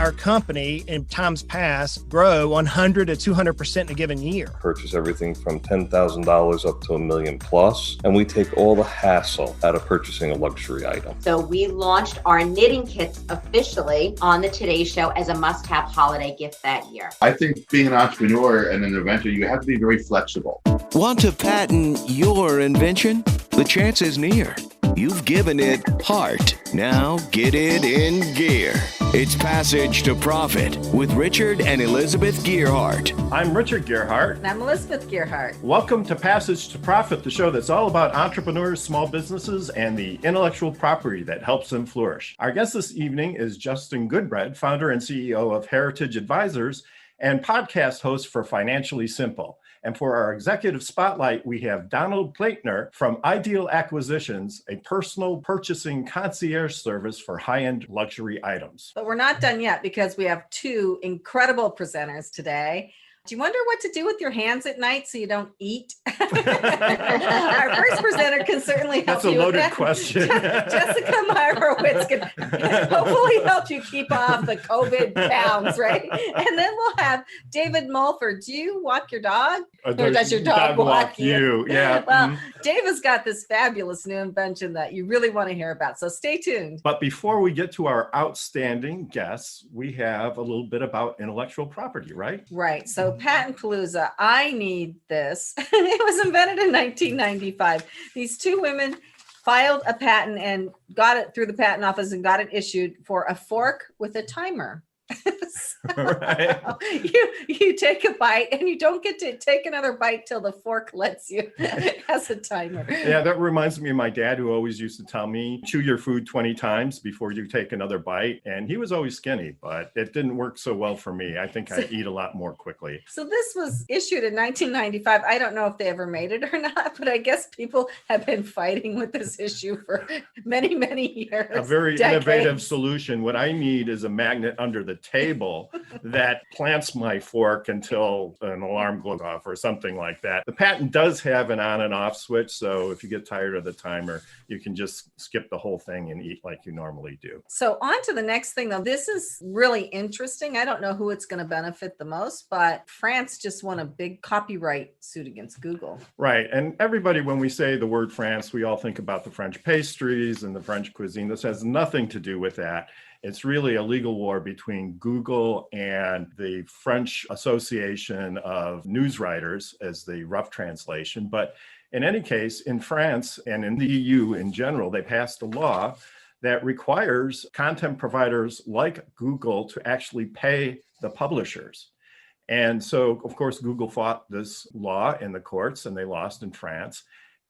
our company in times past grow 100 to 200% in a given year. Purchase everything from $10,000 up to $1 million plus, and we take all the hassle out of purchasing a luxury item. So we launched our knitting kits officially on the Today Show as a must-have holiday gift that year. I think being an entrepreneur and an inventor, you have to be very flexible. Want to patent your invention? The chance is near. You've given it heart. Now get it in gear. It's Passage to Profit with Richard and Elizabeth Gearhart. I'm Richard Gearhart. And I'm Elizabeth Gearhart. Welcome to Passage to Profit, the show that's all about entrepreneurs, small businesses, and the intellectual property that helps them flourish. Our guest this evening is Justin Goodbread, founder and CEO of Heritage Advisors and podcast host for Financially Simple. And for our executive spotlight, we have Donald Plaitner from Ideal Acquisitions, a personal purchasing concierge service for high-end luxury items. But we're not done yet because we have two incredible presenters today. Do you wonder what to do with your hands at night so you don't eat? Our first presenter can certainly help you. That's a loaded with that. question. Jessica Meyerowitz can hopefully help you keep off the COVID pounds, right? And then we'll have David Mulford. Do you walk your dog? Or does your dog walk you? Yeah. Well, Dave has got this fabulous new invention that you really want to hear about. So stay tuned. But before we get to our outstanding guests, we have a little bit about intellectual property, right? Right. So Patent Palooza, I need this. It was invented in 1995. These two women filed a patent and got it through the patent office and got it issued for a fork with a timer. Right. You take a bite and you don't get to take another bite till the fork lets you. It has a timer. Yeah, that reminds me of my dad, who always used to tell me, chew your food 20 times before you take another bite. And he was always skinny, but it didn't work so well for me. I think I eat a lot more quickly. So this was issued in 1995. I don't know if they ever made it or not, but I guess people have been fighting with this issue for many, many years. A very decades. Innovative solution. What I need is a magnet under the table that plants my fork until an alarm goes off or something like that. The patent does have an on and off switch, so if you get tired of the timer, you can just skip the whole thing and eat like you normally do. So on to the next thing, though. This is really interesting. I don't know who it's going to benefit the most, but France just won a big copyright suit against Google. Right. And everybody, when we say the word France, we all think about the French pastries and the French cuisine. This has nothing to do with that. It's really a legal war between Google and the French Association of News Writers, as the rough translation. But in any case, in France and in the EU in general, they passed a law that requires content providers like Google to actually pay the publishers. And so, of course, Google fought this law in the courts and they lost in France.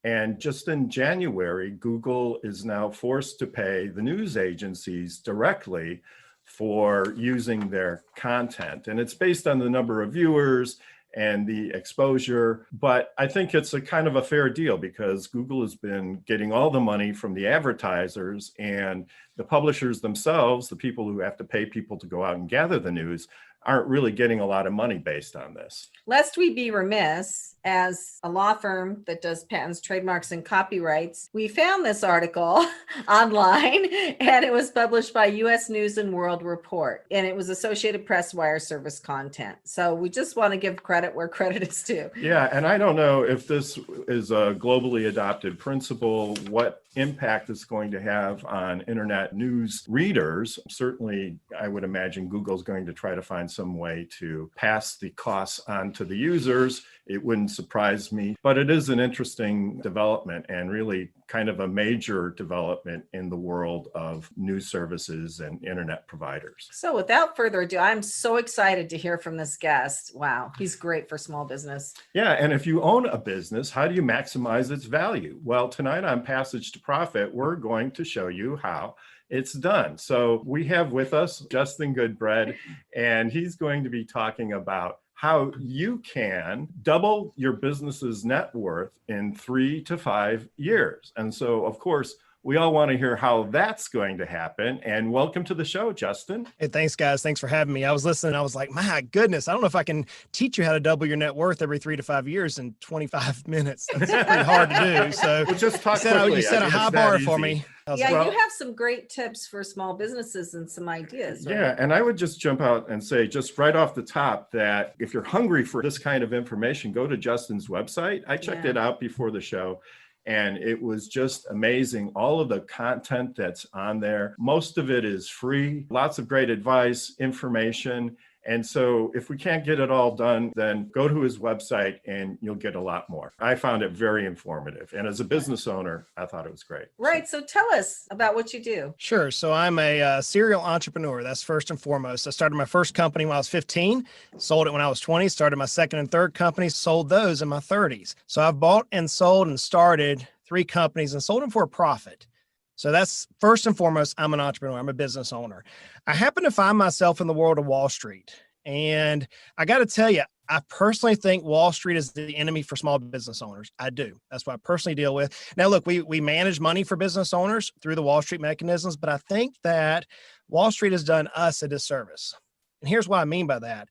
And just in January, Google is now forced to pay the news agencies directly for using their content. And it's based on the number of viewers and the exposure. But I think it's a kind of a fair deal because Google has been getting all the money from the advertisers, and the publishers themselves, the people who have to pay people to go out and gather the news, aren't really getting a lot of money based on this. Lest we be remiss, as a law firm that does patents, trademarks, and copyrights, we found this article online, and it was published by U.S. News and World Report, and it was Associated Press wire service content. So we just want to give credit where credit is due. Yeah, and I don't know if this is a globally adopted principle, what impact it's going to have on internet news readers. Certainly, I would imagine Google's going to try to find some way to pass the costs on to the users. It wouldn't surprise me, but it is an interesting development and really kind of a major development in the world of news services and internet providers. So without further ado, I'm so excited to hear from this guest. Wow, he's great for small business. Yeah, and if you own a business, how do you maximize its value? Well, tonight on Passage to Profit, we're going to show you how it's done. So we have with us Justin Goodbread, and he's going to be talking about how you can double your business's net worth in 3 to 5 years. And so, of course, we all want to hear how that's going to happen. And welcome to the show, Justin. Hey, thanks, guys. Thanks for having me. I was listening. I was like, my goodness, I don't know if I can teach you how to double your net worth every 3 to 5 years in 25 minutes. That's pretty hard to do. So We'll just talk you set a high bar for me. Yeah, Well- you have some great tips for small businesses and some ideas. Right? Yeah, and I would just jump out and say, just right off the top, that if you're hungry for this kind of information, go to Justin's website. I checked it out before the show, and it was just amazing. All of the content that's on there, most of it is free, lots of great advice, information. And so if we can't get it all done, then go to his website and you'll get a lot more. I found it very informative. And as a business owner, I thought it was great. Right. So tell us about what you do. Sure. So I'm a serial entrepreneur. That's first and foremost. I started my first company when I was 15, sold it when I was 20, started my second and third company, sold those in my 30s. So I've bought and sold and started 3 companies and sold them for a profit. So that's first and foremost, I'm an entrepreneur. I'm a business owner. I happen to find myself in the world of Wall Street. And I got to tell you, I personally think Wall Street is the enemy for small business owners. I do. That's what I personally deal with. Now, look, we manage money for business owners through the Wall Street mechanisms, but I think that Wall Street has done us a disservice. And here's what I mean by that.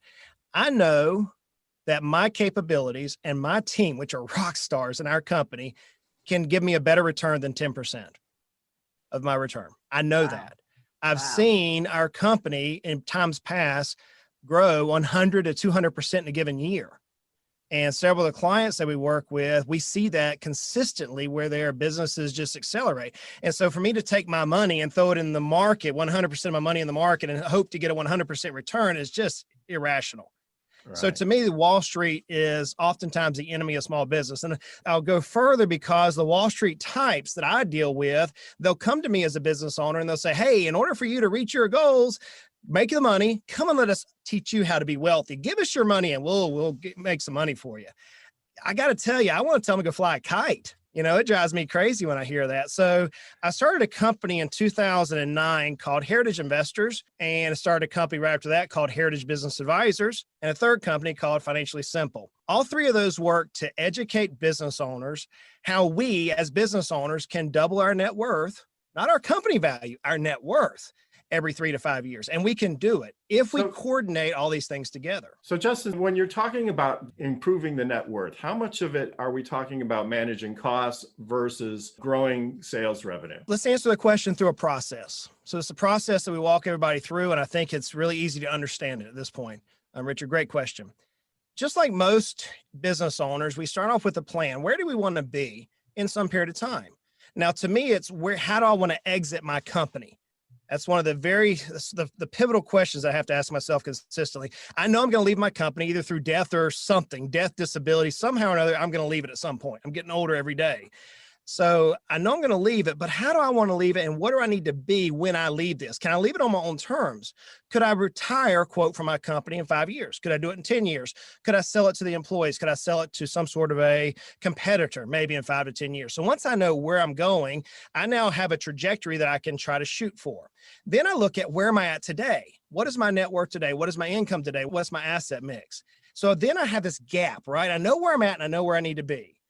I know that my capabilities and my team, which are rock stars in our company, can give me a better return than 10% of my return. I know that. I've seen our company in times past grow 100 to 200% in a given year. And several of the clients that we work with, we see that consistently where their businesses just accelerate. And so for me to take my money and throw it in the market, 100% of my money in the market, and hope to get a 100% return is just irrational. Right. So to me, Wall Street is oftentimes the enemy of small business. And I'll go further because the Wall Street types that I deal with, they'll come to me as a business owner and they'll say, hey, in order for you to reach your goals, make the money, come and let us teach you how to be wealthy. Give us your money and we'll make some money for you. I got to tell you, I want to tell them to go fly a kite. You know, it drives me crazy when I hear that. So I started a company in 2009 called Heritage Investors, and I started a company right after that called Heritage Business Advisors, and a third company called Financially Simple. All 3 of those work to educate business owners how we as business owners can double our net worth, not our company value, our net worth, every 3 to 5 years. And we can do it if we coordinate all these things together. So Justin, when you're talking about improving the net worth, how much of it are we talking about managing costs versus growing sales revenue? Let's answer the question through a process. So it's a process that we walk everybody through, and I think it's really easy to understand it at this point. Richard, great question. Just like most business owners, we start off with a plan. Where do we want to be in some period of time? Now, to me, it's how do I want to exit my company? That's one of the pivotal questions I have to ask myself consistently. I know I'm going to leave my company either through death or something, death, disability, somehow or another, I'm going to leave it at some point. I'm getting older every day. So I know I'm going to leave it, but how do I want to leave it? And what do I need to be when I leave this? Can I leave it on my own terms? Could I retire, quote, from my company in 5 years? Could I do it in 10 years? Could I sell it to the employees? Could I sell it to some sort of a competitor, maybe in 5 to 10 years? So once I know where I'm going, I now have a trajectory that I can try to shoot for. Then I look at where am I at today? What is my net worth today? What is my income today? What's my asset mix? So then I have this gap, right? I know where I'm at and I know where I need to be.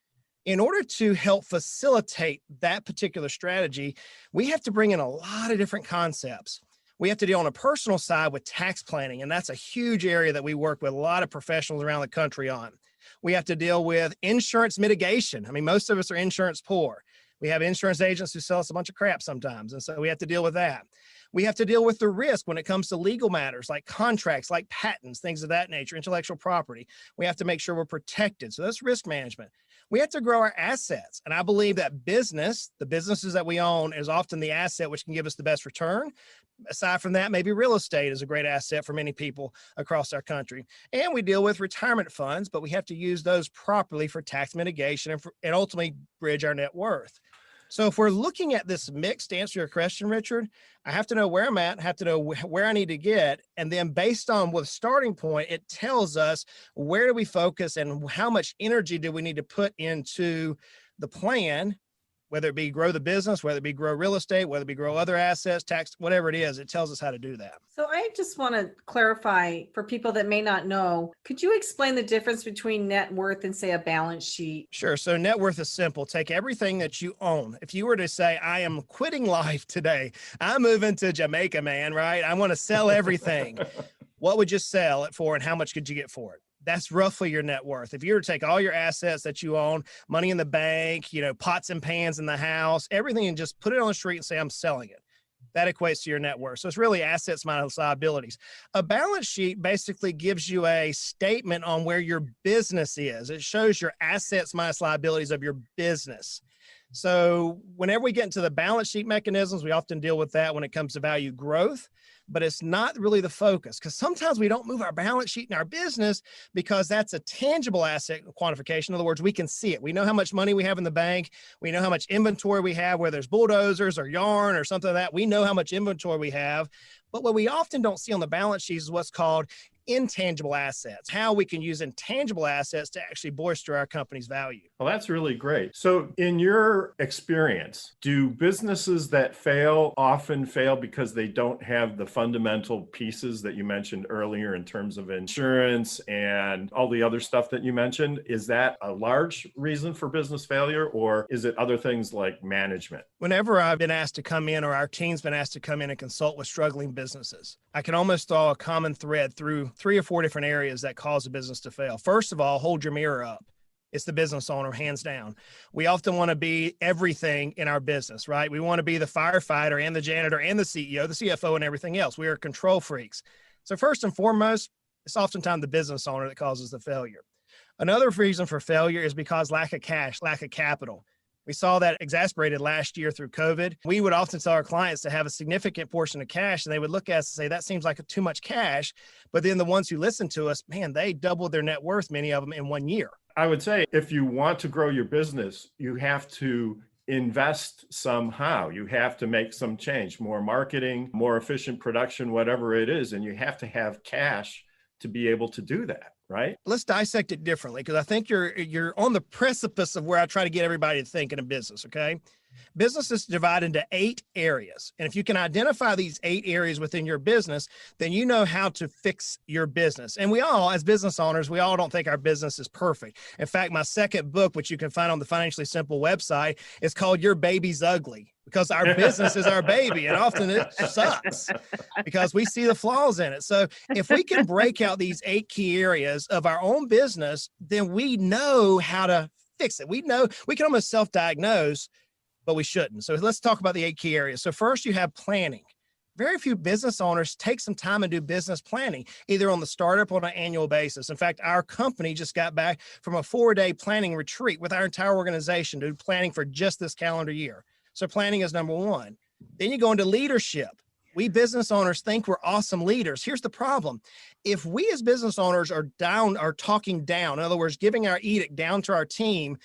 In order to help facilitate that particular strategy, we have to bring in a lot of different concepts. We have to deal on a personal side with tax planning, and that's a huge area that we work with a lot of professionals around the country on. We have to deal with insurance mitigation. I mean, most of us are insurance poor. We have insurance agents who sell us a bunch of crap sometimes, and so we have to deal with that. We have to deal with the risk when it comes to legal matters like contracts, like patents, things of that nature, intellectual property. We have to make sure we're protected. So that's risk management. We have to grow our assets. And I believe that the businesses that we own is often the asset which can give us the best return. Aside from that, maybe real estate is a great asset for many people across our country. And we deal with retirement funds, but we have to use those properly for tax mitigation and ultimately bridge our net worth. So if we're looking at this mix, to answer your question, Richard, I have to know where I'm at, I have to know where I need to get. And then based on what starting point, it tells us where do we focus and how much energy do we need to put into the plan whether it be grow the business, whether it be grow real estate, whether it be grow other assets, tax, whatever it is, it tells us how to do that. So I just want to clarify for people that may not know, could you explain the difference between net worth and say a balance sheet? Sure. So net worth is simple. Take everything that you own. If you were to say, I am quitting life today, I'm moving to Jamaica, man, right? I want to sell everything. What would you sell it for and how much could you get for it? That's roughly your net worth. If you were to take all your assets that you own, money in the bank, pots and pans in the house, everything, and just put it on the street and say, I'm selling it. That equates to your net worth. So it's really assets minus liabilities. A balance sheet basically gives you a statement on where your business is. It shows your assets minus liabilities of your business. So whenever we get into the balance sheet mechanisms, we often deal with that when it comes to value growth, but it's not really the focus, because sometimes we don't move our balance sheet in our business because that's a tangible asset quantification. In other words, we can see it. We know how much money we have in the bank. We know how much inventory we have, whether it's bulldozers or yarn or something like that. We know how much inventory we have. But what we often don't see on the balance sheet is what's called intangible assets, how we can use intangible assets to actually bolster our company's value. Well, that's really great. So in your experience, do businesses that fail often fail because they don't have the fundamental pieces that you mentioned earlier in terms of insurance and all the other stuff that you mentioned? Is that a large reason for business failure, or is it other things like management? Whenever I've been asked to come in, or our team's been asked to come in and consult with struggling businesses, I can almost draw a common thread through 3 or 4 different areas that cause a business to fail. First of all, hold your mirror up. It's the business owner, hands down. We often want to be everything in our business, right? We want to be the firefighter and the janitor and the CEO, the CFO, and everything else. We are control freaks. So first and foremost, it's oftentimes the business owner that causes the failure. Another reason for failure is because lack of cash, lack of capital. We saw that exasperated last year through COVID. We would often tell our clients to have a significant portion of cash, and they would look at us and say, that seems like too much cash. But then the ones who listen to us, man, they doubled their net worth, many of them in 1 year. I would say if you want to grow your business, you have to invest somehow. You have to make some change, more marketing, more efficient production, whatever it is. And you have to have cash to be able to do that, right? Let's dissect it differently, because I think you're on the precipice of where I try to get everybody to think in a business, okay? Business is divided into 8 areas. And if you can identify these 8 areas within your business, then you know how to fix your business. And we all, as business owners, we all don't think our business is perfect. In fact, my second book, which you can find on the Financially Simple website, is called Your Baby's Ugly, because our business is our baby. And often it sucks because we see the flaws in it. So if we can break out these 8 key areas of our own business, then we know how to fix it. We know we can almost self-diagnose, but we shouldn't. So let's talk about the 8 key areas. So first, you have planning. Very few business owners take some time and do business planning, either on the startup or on an annual basis. In fact, our company just got back from a 4-day planning retreat with our entire organization to do planning for just this calendar year. So planning is number 1. Then you go into leadership. We business owners think we're awesome leaders. Here's the problem. If we as business owners are talking down, in other words, giving our edict down to our team,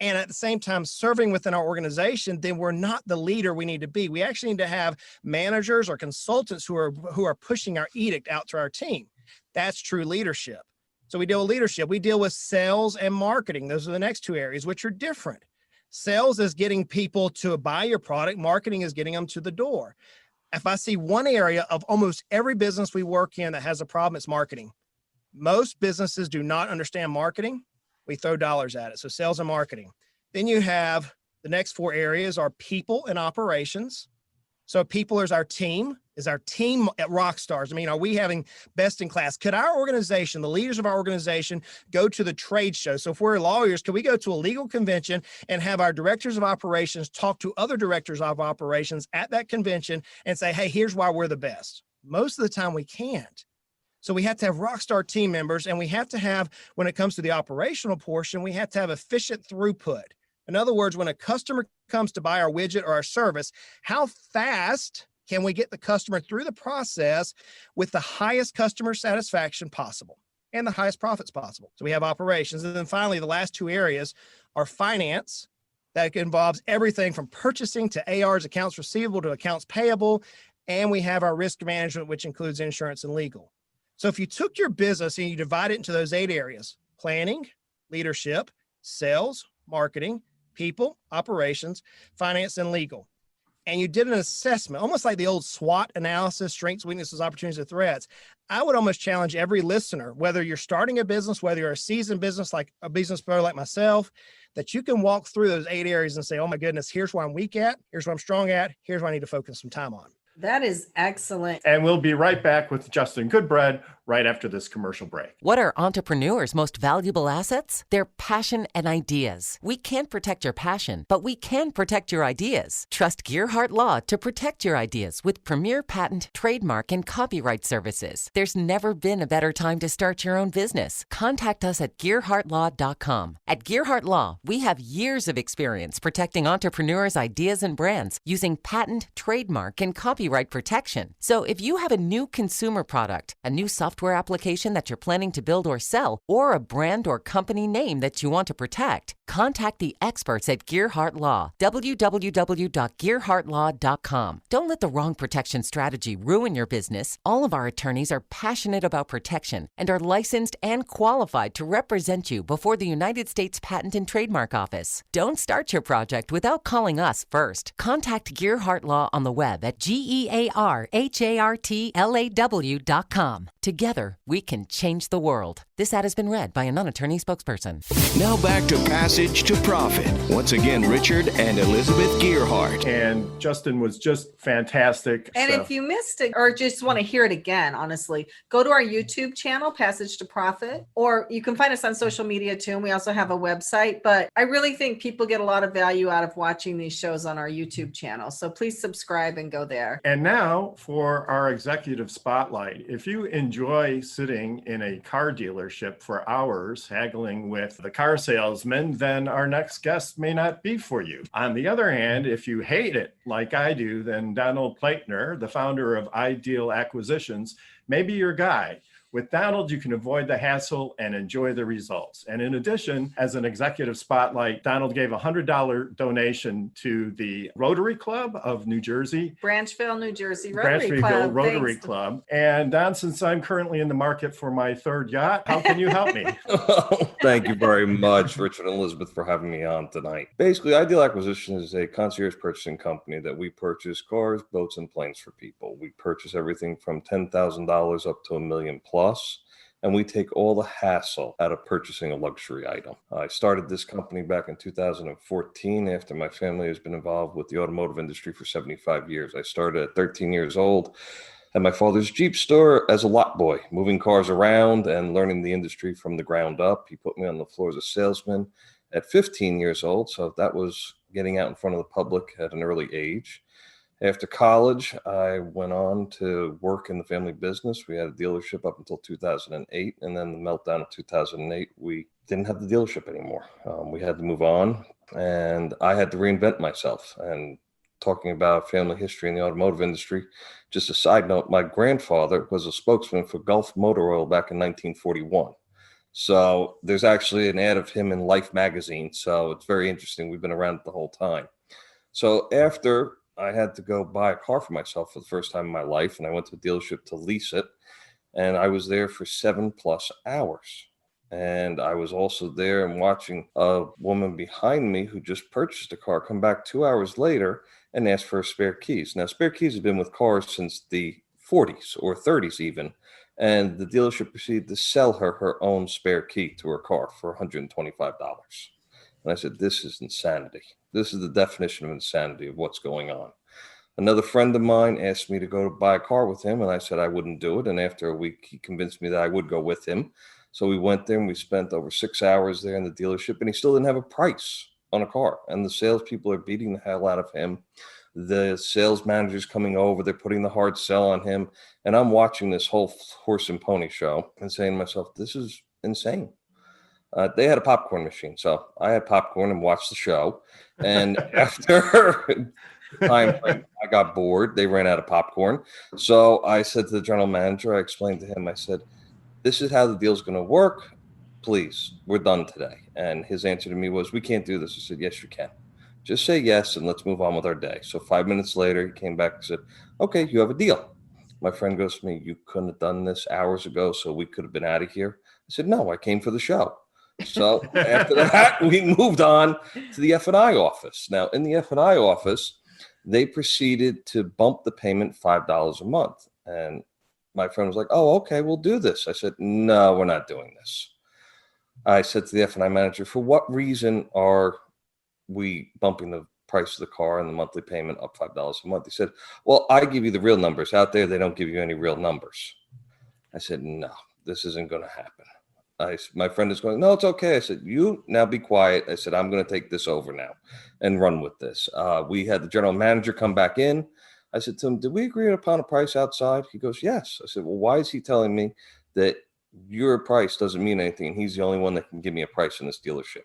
and at the same time serving within our organization, then we're not the leader we need to be. We actually need to have managers or consultants who are pushing our edict out to our team. That's true leadership. So we deal with leadership. We deal with sales and marketing. Those are the next 2 areas, which are different. Sales is getting people to buy your product. Marketing is getting them to the door. If I see one area of almost every business we work in that has a problem, it's marketing. Most businesses do not understand marketing. We throw dollars at it. So sales and marketing. Then you have the next 4 areas are people and operations. So people is our team at Rockstars. I mean, are we having best in class? Could our organization, the leaders of our organization, go to the trade show? So if we're lawyers, could we go to a legal convention and have our directors of operations talk to other directors of operations at that convention and say, hey, here's why we're the best? Most of the time we can't. So we have to have rockstar team members, and we have to have, when it comes to the operational portion, we have to have efficient throughput. In other words, when a customer comes to buy our widget or our service, how fast can we get the customer through the process with the highest customer satisfaction possible and the highest profits possible? So we have operations. And then finally, the last 2 areas are finance. That involves everything from purchasing to ARs, accounts receivable, to accounts payable. And we have our risk management, which includes insurance and legal. So if you took your business and you divide it into those 8 areas, planning, leadership, sales, marketing, people, operations, finance, and legal. And you did an assessment, almost like the old SWOT analysis, strengths, weaknesses, opportunities, and threats. I would almost challenge every listener, whether you're starting a business, whether you're a seasoned business like a business pro like myself, that you can walk through those 8 areas and say, oh my goodness, here's where I'm weak at, here's where I'm strong at, here's where I need to focus some time on. That is excellent. And we'll be right back with Justin Goodbread right after this commercial break. What are entrepreneurs' most valuable assets? Their passion and ideas. We can't protect your passion, but we can protect your ideas. Trust Gearhart Law to protect your ideas with premier patent, trademark, and copyright services. There's never been a better time to start your own business. Contact us at GearhartLaw.com. At Gearhart Law, we have years of experience protecting entrepreneurs' ideas and brands using patent, trademark, and copyright protection. So if you have a new consumer product, a new software application that you're planning to build or sell, or a brand or company name that you want to protect, contact the experts at Gearhart Law. www.gearhartlaw.com. Don't let the wrong protection strategy ruin your business. All of our attorneys are passionate about protection and are licensed and qualified to represent you before the United States Patent and Trademark Office. Don't start your project without calling us first. Contact Gearhart Law on the web at GearhartLaw.com. Together, we can change the world. This ad has been read by a non-attorney spokesperson. Now back to Passage to Profit. Once again, Richard and Elizabeth Gearhart. And Justin was just fantastic. And So- if you missed it or just want to hear it again, honestly, go to our YouTube channel, Passage to Profit, or you can find us on social media too. And we also have a website, but I really think people get a lot of value out of watching these shows on our YouTube channel. So please subscribe and go there. And now for our executive spotlight. If you enjoy sitting in a car dealership for hours haggling with the car salesman, then our next guest may not be for you. On the other hand, if you hate it like I do, then Donald Pleitner, the founder of Ideal Acquisitions, may be your guy. With Donald, you can avoid the hassle and enjoy the results. And in addition, as an executive spotlight, Donald gave a $100 donation to the Rotary Club of New Jersey. Branchville, New Jersey Rotary Branchville Club. Rotary Thanks. Club. And Don, since I'm currently in the market for my third yacht, how can you help me? Thank you very much, Richard and Elizabeth, for having me on tonight. Basically, Ideal Acquisition is a concierge purchasing company that we purchase cars, boats, and planes for people. We purchase everything from $10,000 up to $1 million plus. And we take all the hassle out of purchasing a luxury item. I started this company back in 2014 after my family has been involved with the automotive industry for 75 years. I started at 13 years old at my father's Jeep store as a lot boy, moving cars around and learning the industry from the ground up. He put me on the floor as a salesman at 15 years old, so that was getting out in front of the public at an early age. After college, I went on to work in the family business. We had a dealership up until 2008, and then the meltdown of 2008, we didn't have the dealership anymore. We had to move on, and I had to reinvent myself. And talking about family history in the automotive industry, just a side note, my grandfather was a spokesman for Gulf Motor Oil back in 1941. So there's actually an ad of him in Life magazine. So it's very interesting. We've been around the whole time. So after I had to go buy a car for myself for the first time in my life, and I went to a dealership to lease it, and I was there for 7+ hours. And I was also there and watching a woman behind me who just purchased a car come back 2 hours later and ask for spare keys. Now, spare keys have been with cars since the 40s or 30s even, and the dealership proceeded to sell her her own spare key to her car for $125. And I said, this is insanity. This is the definition of insanity of what's going on. Another friend of mine asked me to go to buy a car with him, and I said I wouldn't do it. And after a week, he convinced me that I would go with him. So we went there and we spent over 6 hours there in the dealership, and he still didn't have a price on a car. And the salespeople are beating the hell out of him. The sales manager's coming over, they're putting the hard sell on him. And I'm watching this whole horse and pony show and saying to myself, this is insane. They had a popcorn machine, so I had popcorn and watched the show. And after time frame, I got bored. They ran out of popcorn. So I said to the general manager, I explained to him, I said, this is how the deal's going to work. Please, we're done today. And his answer to me was, we can't do this. I said, yes, you can. Just say yes, and let's move on with our day. So 5 minutes later, he came back and said, okay, you have a deal. My friend goes to me, you couldn't have done this hours ago, so we could have been out of here. I said, no, I came for the show. So after that, we moved on to the F&I office. Now, in the F&I office, they proceeded to bump the payment $5 a month. And my friend was like, oh, okay, we'll do this. I said, no, we're not doing this. I said to the F&I manager, for what reason are we bumping the price of the car and the monthly payment up $5 a month? He said, well, I give you the real numbers. Out there, they don't give you any real numbers. I said, no, this isn't going to happen. My friend is going, no, it's okay. I said, you now be quiet. I said, I'm going to take this over now and run with this. We had the general manager come back in. I said to him, did we agree upon a price outside? He goes, yes. I said, well, why is he telling me that your price doesn't mean anything? And he's the only one that can give me a price in this dealership.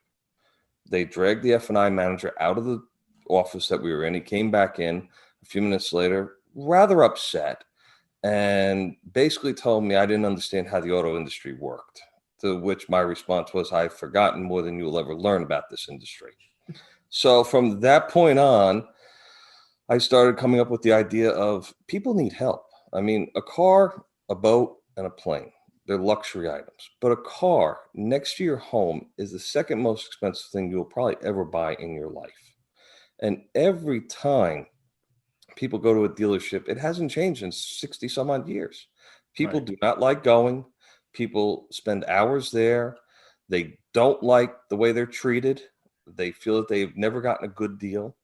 They dragged the F&I manager out of the office that we were in. He came back in a few minutes later, rather upset, and basically told me I didn't understand how the auto industry worked. To which my response was, I've forgotten more than you'll ever learn about this industry. So from that point on, I started coming up with the idea of people need help. I mean, a car, a boat, and a plane, they're luxury items. But a car next to your home is the second most expensive thing you'll probably ever buy in your life. And every time people go to a dealership, it hasn't changed in 60 some odd years. People do not like going. People spend hours there. They don't like the way they're treated. They feel that they've never gotten a good deal.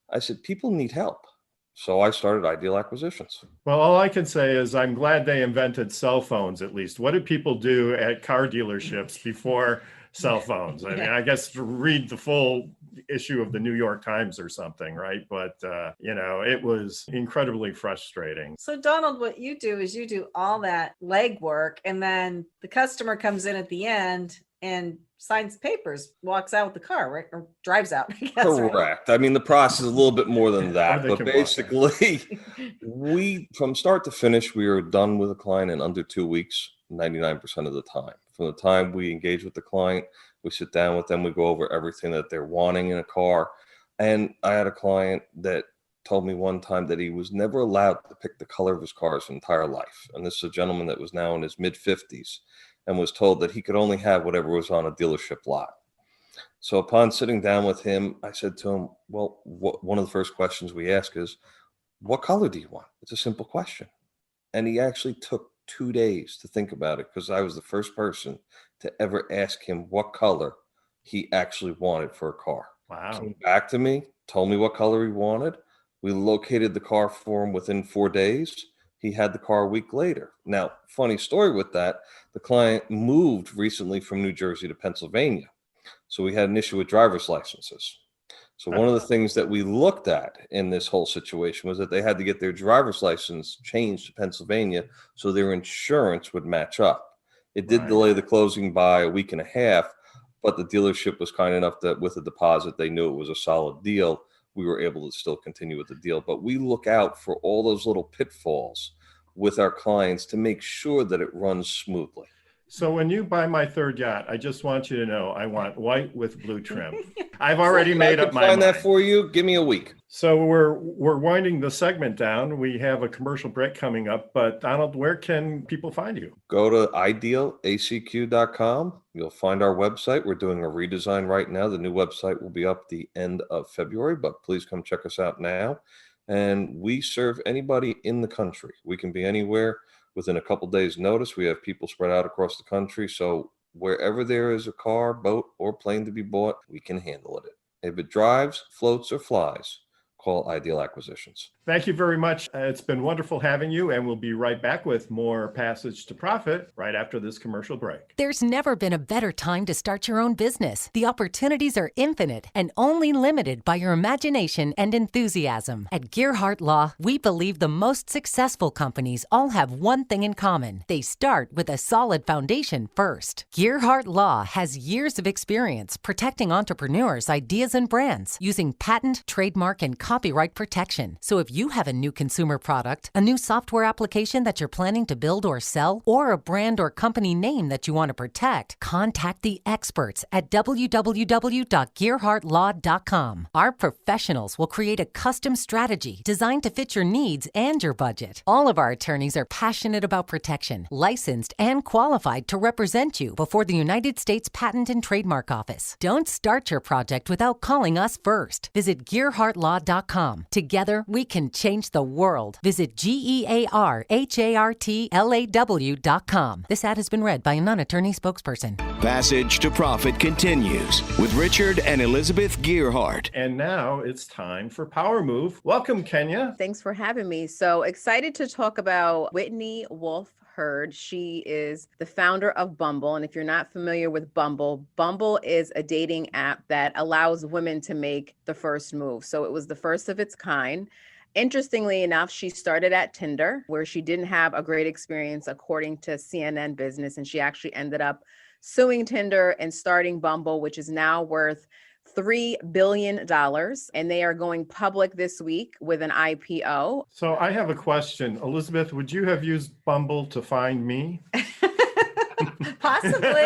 I said, people need help. So I started Ideal Acquisitions. Well, all I can say is I'm glad they invented cell phones, at least. What did people do at car dealerships before cell phones? I mean, I guess to read the full issue of the New York Times or something, right? But, it was incredibly frustrating. So Donald, what you do is you do all that legwork, and then the customer comes in at the end and signs papers, walks out with the car, right? Or drives out, I guess. Correct. Right? I mean, the process is a little bit more than that, but basically from start to finish, we are done with a client in under 2 weeks, 99% of the time. From the time we engage with the client, we sit down with them, we go over everything that they're wanting in a car. And I had a client that told me one time that he was never allowed to pick the color of his car his entire life. And this is a gentleman that was now in his mid-50s and was told that he could only have whatever was on a dealership lot. So upon sitting down with him, I said to him, well, one of the first questions we ask is, what color do you want? It's a simple question. And he actually took 2 days to think about it, because I was the first person to ever ask him what color he actually wanted for a car. Wow. Came back to me, told me what color he wanted. We located the car for him within 4 days. He had the car a week later. Now, funny story with that, the client moved recently from New Jersey to Pennsylvania. So we had an issue with driver's licenses. So one of the things that we looked at in this whole situation was that they had to get their driver's license changed to Pennsylvania so their insurance would match up. It did delay the closing by a week and a half, but the dealership was kind enough that with a deposit, they knew it was a solid deal. We were able to still continue with the deal. But we look out for all those little pitfalls with our clients to make sure that it runs smoothly. So when you buy my third yacht, I just want you to know I want white with blue trim. I've already made up my mind. Find that for you. Give me a week. So we're winding the segment down. We have a commercial break coming up, but Donald, where can people find you? Go to idealacq.com. You'll find our website. We're doing a redesign right now. The new website will be up the end of February, but please come check us out now. And we serve anybody in the country. We can be anywhere within a couple days' notice. We have people spread out across the country. So wherever there is a car, boat, or plane to be bought, we can handle it. If it drives, floats, or flies, call Ideal Acquisitions. Thank you very much. It's been wonderful having you, and we'll be right back with more Passage to Profit right after this commercial break. There's never been a better time to start your own business. The opportunities are infinite and only limited by your imagination and enthusiasm. At Gearhart Law, we believe the most successful companies all have one thing in common. They start with a solid foundation first. Gearhart Law has years of experience protecting entrepreneurs' ideas and brands using patent, trademark, and copyright protection. So if you have a new consumer product, a new software application that you're planning to build or sell, or a brand or company name that you want to protect, contact the experts at www.gearhartlaw.com. Our professionals will create a custom strategy designed to fit your needs and your budget. All of our attorneys are passionate about protection, licensed and qualified to represent you before the United States Patent and Trademark Office. Don't start your project without calling us first. Visit gearhartlaw.com. Together, we can change the world. Visit GEARHARTLAW.com. This ad has been read by a non-attorney spokesperson. Passage to Profit continues with Richard and Elizabeth Gearhart. And now it's time for Power Move. Welcome, Kenya. Thanks for having me. So excited to talk about Whitney Wolfe Herd. She is the founder of Bumble. And if you're not familiar with Bumble, Bumble is a dating app that allows women to make the first move. So it was the first of its kind. Interestingly enough, she started at Tinder, where she didn't have a great experience, according to CNN Business. And she actually ended up suing Tinder and starting Bumble, which is now worth $3 billion. And they are going public this week with an IPO. So I have a question. Elizabeth, would you have used Bumble to find me? Possibly.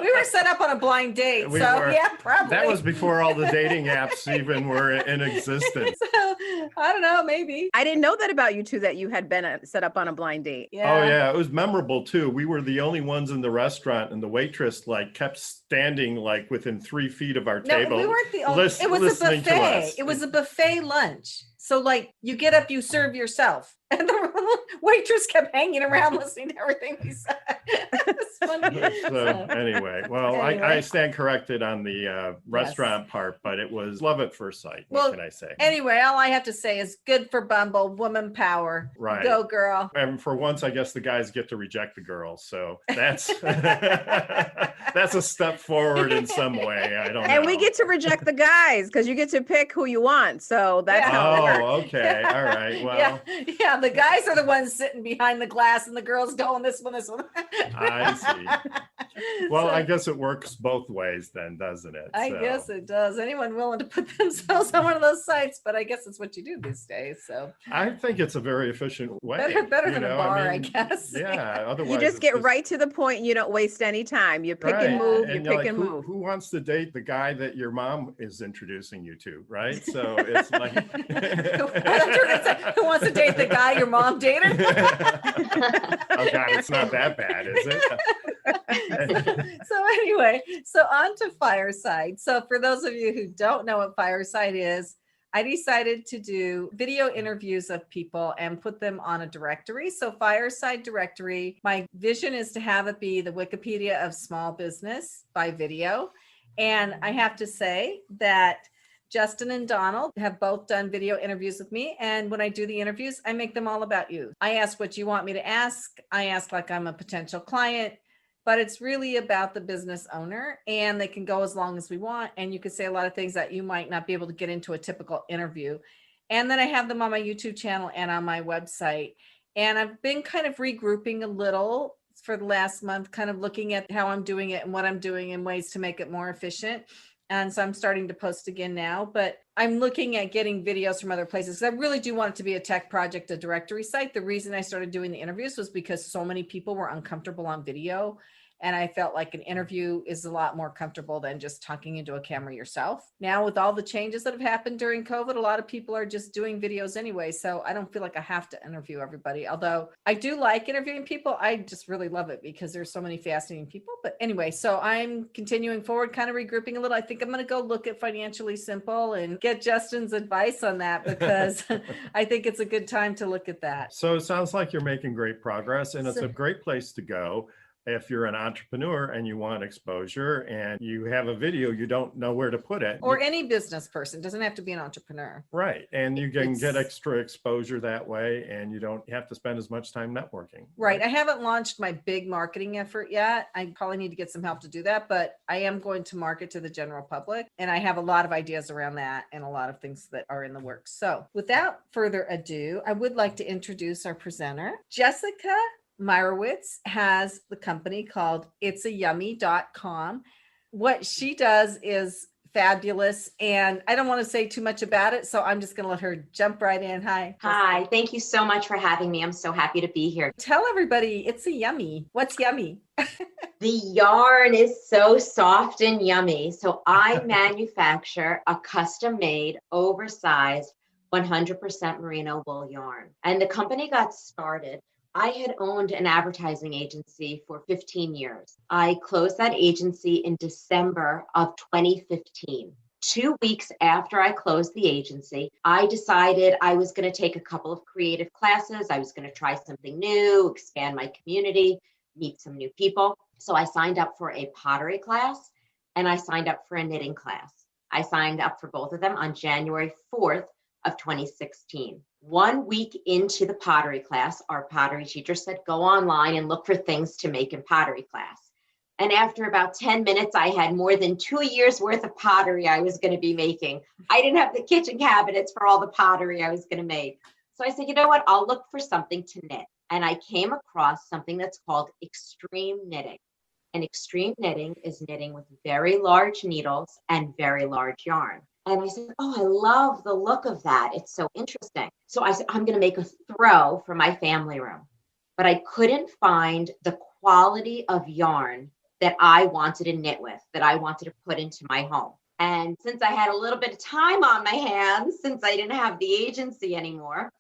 We were set up on a blind date. Yeah, probably. That was before all the dating apps even were in existence. So, I don't know, maybe. I didn't know that about you two, that you had been set up on a blind date. Yeah. Oh yeah, it was memorable too. We were the only ones in the restaurant, and the waitress kept standing within 3 feet of our table. No, we weren't the only. It was a buffet. It was a buffet lunch. So you get up, you serve yourself. And the waitress kept hanging around listening to everything we said. It's funny. Anyway, I stand corrected on the restaurant part, but it was love at first sight. What can I say? Anyway, all I have to say is good for Bumble, woman power. Right. Go, girl. And for once, I guess the guys get to reject the girls. So that's that's a step forward in some way. I don't know. And we get to reject the guys because you get to pick who you want. So that's how it works. Oh, okay. All right. Well, yeah. The guys are the ones sitting behind the glass and the girls going this one. I see. Well, I guess it works both ways then, doesn't it? I guess it does. Anyone willing to put themselves on one of those sites, but I guess it's what you do these days. So I think it's a very efficient way. Better than a bar, I guess. Yeah. Otherwise, you just get right to the point. You don't waste any time. You pick and move. You pick and move. Who wants to date the guy that your mom is introducing you to? Right. So it's like who wants to date the guy your mom dated? Oh God, it's not that bad, is it? So anyway, on to Fireside. So for those of you who don't know what Fireside is, I decided to do video interviews of people and put them on a directory. So Fireside Directory, my vision is to have it be the Wikipedia of small business by video. And I have to say that Justin and Donald have both done video interviews with me. And when I do the interviews, I make them all about you. I ask what you want me to ask. I ask like I'm a potential client, but it's really about the business owner, and they can go as long as we want. And you could say a lot of things that you might not be able to get into a typical interview. And then I have them on my YouTube channel and on my website. And I've been kind of regrouping a little for the last month, kind of looking at how I'm doing it and what I'm doing and ways to make it more efficient. And so I'm starting to post again now, but I'm looking at getting videos from other places. I really do want it to be a tech project, a directory site. The reason I started doing the interviews was because so many people were uncomfortable on video. And I felt like an interview is a lot more comfortable than just talking into a camera yourself. Now, with all the changes that have happened during COVID, a lot of people are just doing videos anyway. So I don't feel like I have to interview everybody. Although I do like interviewing people, I just really love it because there's so many fascinating people. But anyway, so I'm continuing forward, kind of regrouping a little. I think I'm going to go look at Financially Simple and get Justin's advice on that because I think it's a good time to look at that. So it sounds like you're making great progress, and it's a great place to go. If you're an entrepreneur and you want exposure and you have a video, you don't know where to put it. Or any business person, doesn't have to be an entrepreneur. Right. And you can get extra exposure that way, and you don't have to spend as much time networking. Right. I haven't launched my big marketing effort yet. I probably need to get some help to do that, but I am going to market to the general public. And I have a lot of ideas around that and a lot of things that are in the works. So without further ado, I would like to introduce our presenter. Jessica Meyerowitz has the company called itsayummy.com. What she does is fabulous. And I don't want to say too much about it, so I'm just going to let her jump right in. Hi. Hi, thank you so much for having me. I'm so happy to be here. Tell everybody it's a yummy. What's yummy? The yarn is so soft and yummy. So I manufacture a custom-made, oversized, 100% merino wool yarn. And the company got started. I had owned an advertising agency for 15 years. I closed that agency in December of 2015. 2 weeks after I closed the agency, I decided I was going to take a couple of creative classes. I was going to try something new, expand my community, meet some new people. So I signed up for a pottery class and I signed up for a knitting class. I signed up for both of them on January 4th of 2016. 1 week into the pottery class, our pottery teacher said, go online and look for things to make in pottery class. And after about 10 minutes, I had more than 2 years worth of pottery I was going to be making. I didn't have the kitchen cabinets for all the pottery I was going to make. So I said, you know what? I'll look for something to knit. And I came across something that's called extreme knitting. And extreme knitting is knitting with very large needles and very large yarn. And I said, oh, I love the look of that. It's so interesting. So I said, I'm going to make a throw for my family room. But I couldn't find the quality of yarn that I wanted to knit with, that I wanted to put into my home. And since I had a little bit of time on my hands, since I didn't have the agency anymore,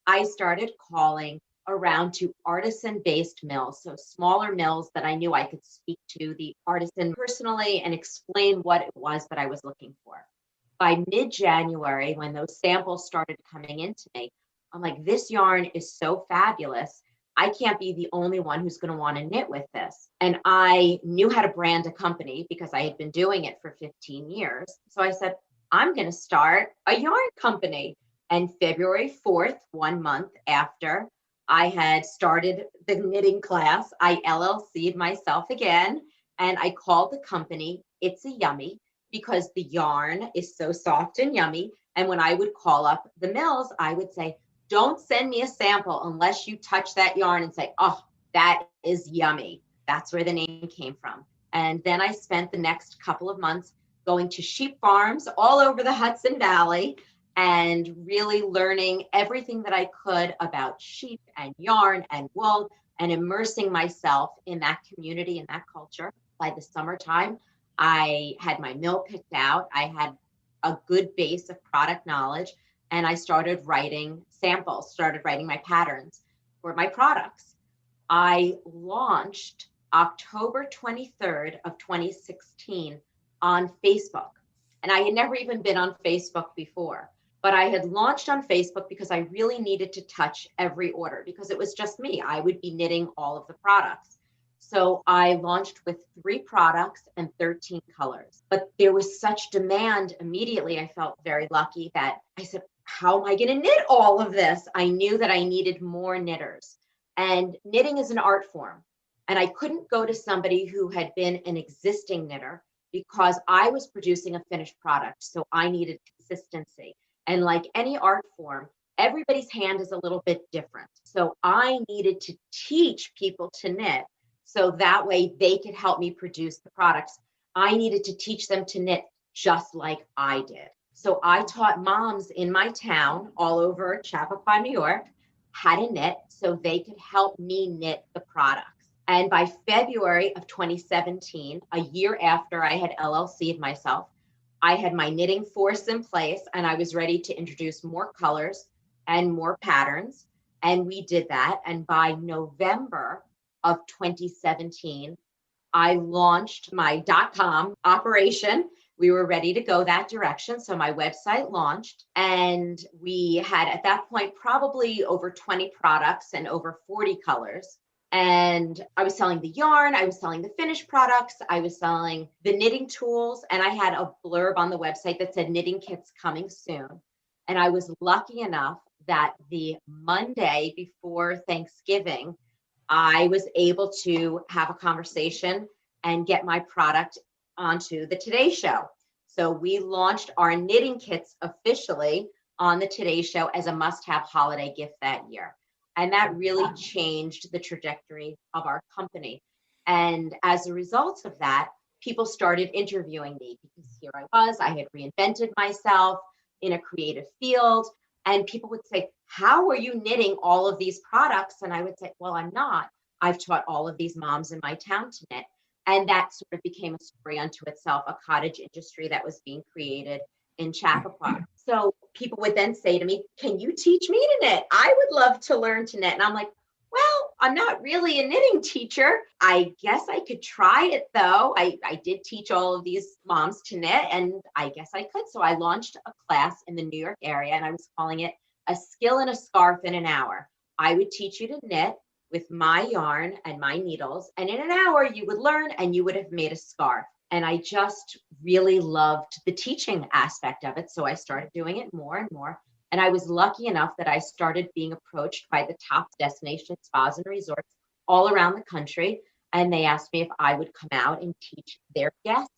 I started calling around to artisan-based mills, so smaller mills that I knew I could speak to the artisan personally and explain what it was that I was looking for. By mid-January, when those samples started coming into me, I'm like, this yarn is so fabulous. I can't be the only one who's going to want to knit with this. And I knew how to brand a company because I had been doing it for 15 years. So I said, I'm going to start a yarn company. And February 4th, 1 month after I had started the knitting class, I LLC'd myself again. And I called the company It's a Yummy because the yarn is so soft and yummy. And when I would call up the mills, I would say, don't send me a sample unless you touch that yarn and say, oh, that is yummy. That's where the name came from. And then I spent the next couple of months going to sheep farms all over the Hudson Valley and really learning everything that I could about sheep and yarn and wool and immersing myself in that community and that culture. By the summertime, I had my mill picked out. I had a good base of product knowledge. And I started writing samples, started writing my patterns for my products. I launched October 23rd of 2016 on Facebook. And I had never even been on Facebook before, but I had launched on Facebook because I really needed to touch every order because it was just me. I would be knitting all of the products. So I launched with 3 products and 13 colors, but there was such demand immediately. I felt very lucky that I said, how am I going to knit all of this? I knew that I needed more knitters, and knitting is an art form. And I couldn't go to somebody who had been an existing knitter because I was producing a finished product. So I needed consistency. And like any art form, everybody's hand is a little bit different. So I needed to teach people to knit so that way they could help me produce the products. I needed to teach them to knit just like I did. So I taught moms in my town all over Chappaqua, New York, how to knit so they could help me knit the products. And by February of 2017, a year after I had LLC'd myself, I had my knitting force in place and I was ready to introduce more colors and more patterns. And we did that. And by November of 2017, I launched my .com operation. We were ready to go that direction. So my website launched and we had at that point probably over 20 products and over 40 colors. And I was selling the yarn, I was selling the finished products, I was selling the knitting tools, and I had a blurb on the website that said knitting kits coming soon. And I was lucky enough that the Monday before Thanksgiving, I was able to have a conversation and get my product onto the Today Show. So we launched our knitting kits officially on the Today Show as a must-have holiday gift that year. And that really changed the trajectory of our company. And as a result of that, people started interviewing me because here I had reinvented myself in a creative field. And people would say, how are you knitting all of these products? And I would say, well, I'm not. I've taught all of these moms in my town to knit. And that sort of became a story unto itself, a cottage industry that was being created in Chappaqua. So people would then say to me, can you teach me to knit? I would love to learn to knit. And I'm like, well, I'm not really a knitting teacher. I guess I could try it though. I did teach all of these moms to knit, and I guess I could. So I launched a class in the New York area, and I was calling it A Skill in a Scarf in an Hour. I would teach you to knit with my yarn and my needles, and in an hour you would learn and you would have made a scarf. And I just really loved the teaching aspect of it. So I started doing it more and more. And I was lucky enough that I started being approached by the top destination spas and resorts all around the country. And they asked me if I would come out and teach their guests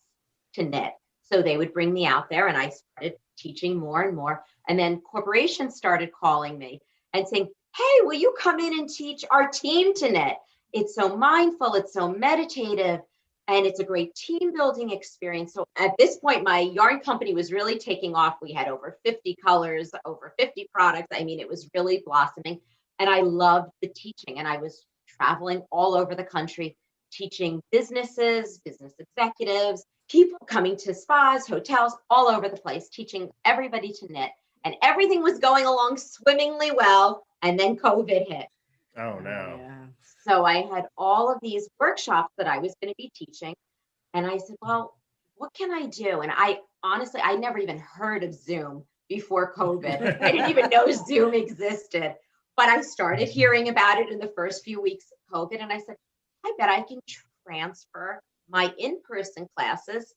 to knit. So they would bring me out there, and I started teaching more and more. And then corporations started calling me and saying, hey, will you come in and teach our team to knit? It's so mindful, it's so meditative, and it's a great team building experience. So at this point, my yarn company was really taking off. We had over 50 colors, over 50 products. I mean, it was really blossoming. And I loved the teaching. And I was traveling all over the country, teaching businesses, business executives, people coming to spas, hotels, all over the place, teaching everybody to knit. And everything was going along swimmingly well. And then COVID hit. Oh, no. Yeah. So I had all of these workshops that I was going to be teaching. And I said, well, what can I do? And I honestly, I never even heard of Zoom before COVID. I didn't even know Zoom existed. But I started hearing about it in the first few weeks of COVID. And I said, I bet I can transfer my in-person classes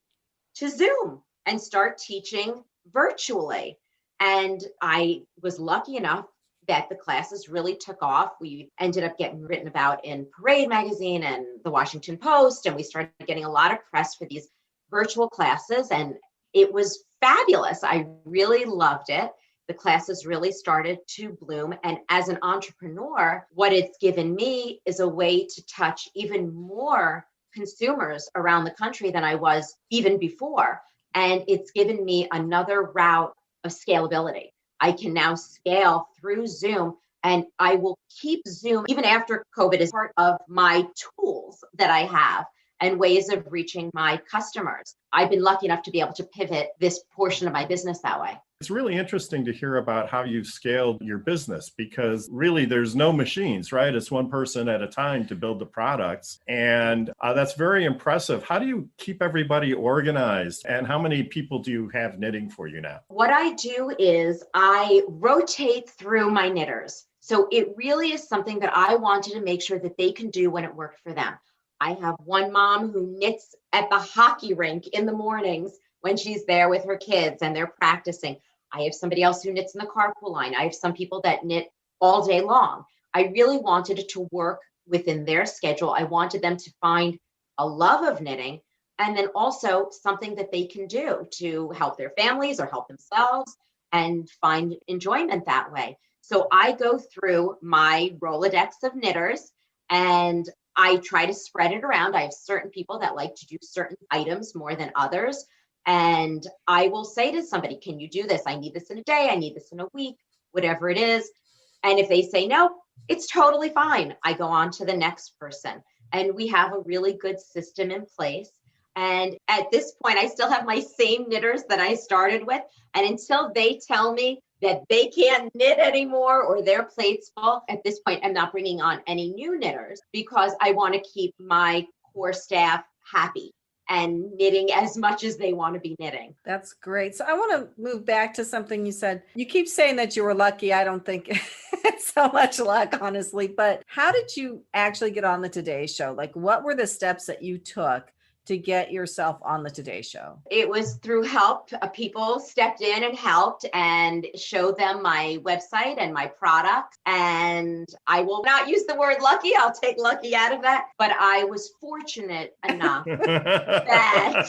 to Zoom and start teaching virtually. And I was lucky enough that the classes really took off. We ended up getting written about in Parade magazine and the Washington Post, and we started getting a lot of press for these virtual classes, and it was fabulous. I really loved it. The classes really started to bloom, and as an entrepreneur, what it's given me is a way to touch even more consumers around the country than I was even before, and it's given me another route of scalability. I can now scale through Zoom, and I will keep Zoom even after COVID as part of my tools that I have and ways of reaching my customers. I've been lucky enough to be able to pivot this portion of my business that way. It's really interesting to hear about how you've scaled your business, because really there's no machines, right? It's one person at a time to build the products. And that's very impressive. How do you keep everybody organized? And how many people do you have knitting for you now? What I do is I rotate through my knitters. So it really is something that I wanted to make sure that they can do when it worked for them. I have one mom who knits at the hockey rink in the mornings when she's there with her kids and they're practicing. I have somebody else who knits in the carpool line. I have some people that knit all day long. I really wanted it to work within their schedule. I wanted them to find a love of knitting, and then also something that they can do to help their families or help themselves and find enjoyment that way. So I go through my Rolodex of knitters and I try to spread it around. I have certain people that like to do certain items more than others. And I will say to somebody, can you do this? I need this in a day. I need this in a week, whatever it is. And if they say no, it's totally fine. I go on to the next person. And we have a really good system in place. And at this point, I still have my same knitters that I started with. And until they tell me that they can't knit anymore or their plate's full, at this point, I'm not bringing on any new knitters because I want to keep my core staff happy and knitting as much as they want to be knitting. That's great. So I want to move back to something you said. You keep saying that you were lucky. I don't think it's so much luck, honestly. But how did you actually get on the Today Show? Like, what were the steps that you took to get yourself on the Today Show? It was through help. People stepped in and helped and showed them my website and my products. And I will not use the word lucky. I'll take lucky out of that. But I was fortunate enough that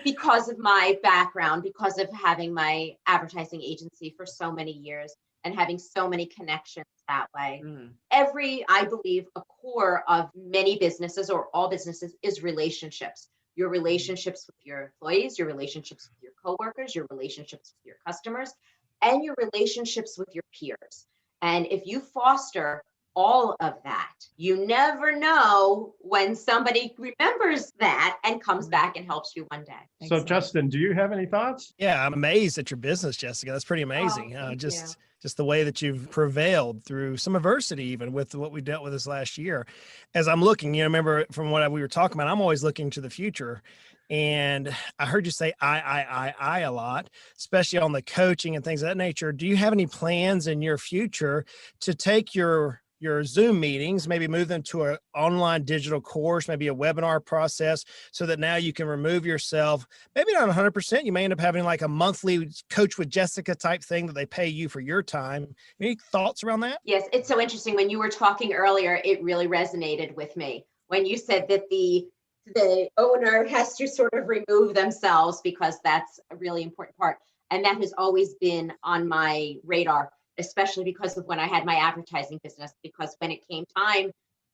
because of my background, because of having my advertising agency for so many years and having so many connections that way. I believe, a core of many businesses or all businesses is relationships. your relationships with your employees, your relationships with your coworkers, your relationships with your customers, and your relationships with your peers. And if you foster all of that, you never know when somebody remembers that and comes back and helps you one day. So Justin, do you have any thoughts? Yeah, I'm amazed at your business, Jessica. That's pretty amazing. Just the way that you've prevailed through some adversity, even with what we dealt with this last year. As I'm looking, remember from what we were talking about, I'm always looking to the future. And I heard you say I a lot, especially on the coaching and things of that nature. Do you have any plans in your future to take your Zoom meetings, maybe move them to an online digital course, maybe a webinar process, so that now you can remove yourself, maybe not 100%. You may end up having like a monthly Coach with Jessica type thing that they pay you for your time. Any thoughts around that? Yes, it's so interesting. When you were talking earlier, it really resonated with me. When you said that the owner has to sort of remove themselves, because that's a really important part. And that has always been on my radar, especially because of when I had my advertising business, because when it came time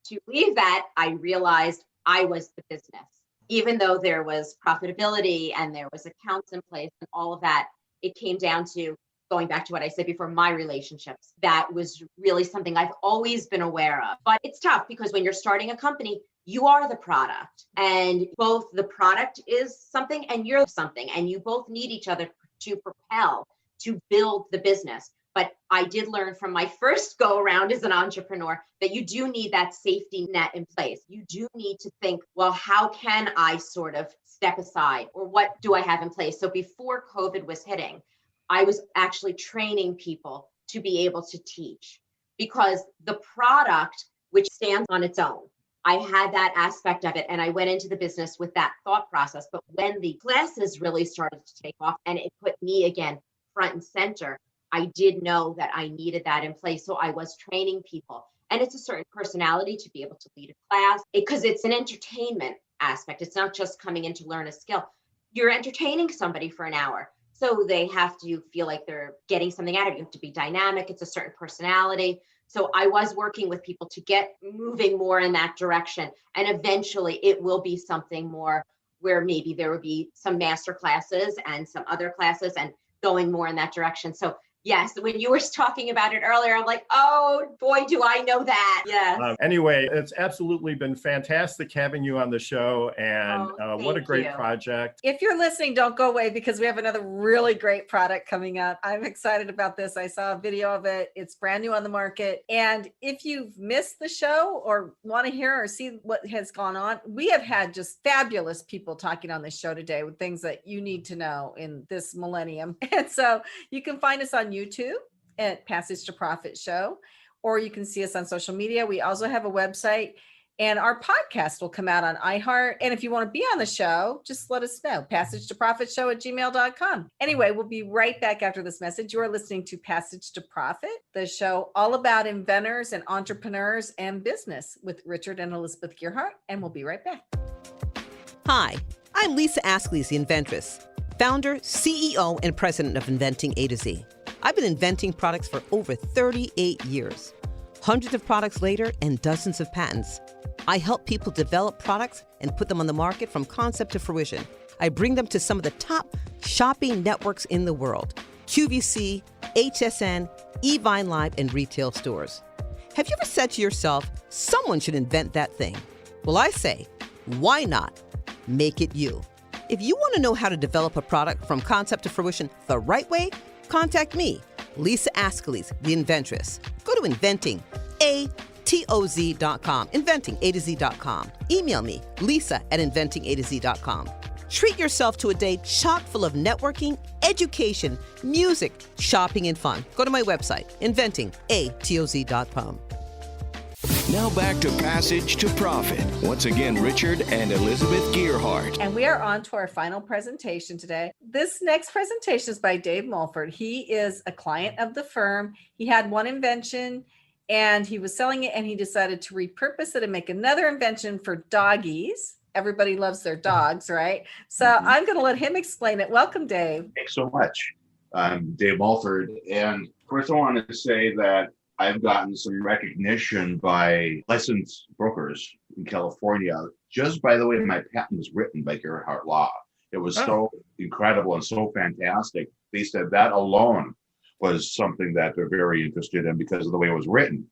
to leave that, I realized I was the business. Even though there was profitability and there was accounts in place and all of that, it came down to going back to what I said before, my relationships. That was really something I've always been aware of. But it's tough because when you're starting a company, you are the product, and both the product is something and you're something, and you both need each other to propel, to build the business. But I did learn from my first go around as an entrepreneur that you do need that safety net in place. You do need to think, well, how can I sort of step aside, or what do I have in place? So before COVID was hitting, I was actually training people to be able to teach, because the product, which stands on its own, I had that aspect of it, and I went into the business with that thought process. But when the classes really started to take off and it put me again front and center, I did know that I needed that in place. So I was training people, and it's a certain personality to be able to lead a class, because it's an entertainment aspect. It's not just coming in to learn a skill. You're entertaining somebody for an hour. So they have to feel like they're getting something out of it. You have to be dynamic. It's a certain personality. So I was working with people to get moving more in that direction. And eventually it will be something more where maybe there will be some master classes and some other classes and going more in that direction. So yes, when you were talking about it earlier, I'm like, oh boy, do I know that. Yes. Anyway, it's absolutely been fantastic having you on the show, and what a great project. If you're listening, don't go away, because we have another really great product coming up. I'm excited about this. I saw a video of it. It's brand new on the market. And if you've missed the show or want to hear or see what has gone on, we have had just fabulous people talking on this show today with things that you need to know in this millennium. And so you can find us on YouTube at Passage to Profit Show, or you can see us on social media. We also have a website, and our podcast will come out on iHeart. And if you want to be on the show, just let us know. PassageToProfitShow@gmail.com. Anyway, we'll be right back after this message. You are listening to Passage to Profit, the show all about inventors and entrepreneurs and business, with Richard and Elizabeth Gearhart, and we'll be right back. Hi, I'm Lisa Askley's the inventress, founder, CEO, and president of Inventing A to Z. I've been inventing products for over 38 years. Hundreds of products later and dozens of patents. I help people develop products and put them on the market from concept to fruition. I bring them to some of the top shopping networks in the world: QVC, HSN, eVine Live, and retail stores. Have you ever said to yourself, someone should invent that thing? Well, I say, why not make it you? If you want to know how to develop a product from concept to fruition the right way, contact me, Lisa Askley's the inventress. Go to inventingatoz.com, inventingatoz.com. Email me, lisa@inventingatoz.com. Treat yourself to a day chock full of networking, education, music, shopping, and fun. Go to my website, inventingatoz.com. Now back to Passage to Profit. Once again, Richard and Elizabeth Gearhart. And we are on to our final presentation today. This next presentation is by Dave Mulford. He is a client of the firm. He had one invention and he was selling it, and he decided to repurpose it and make another invention for doggies. Everybody loves their dogs, right? So I'm going to let him explain it. Welcome, Dave. Thanks so much. I'm Dave Mulford. And first I want to say that I've gotten some recognition by licensed brokers in California, just by the way my patent was written by Gerhard Law. It was so incredible and so fantastic. They said that alone was something that they're very interested in because of the way it was written.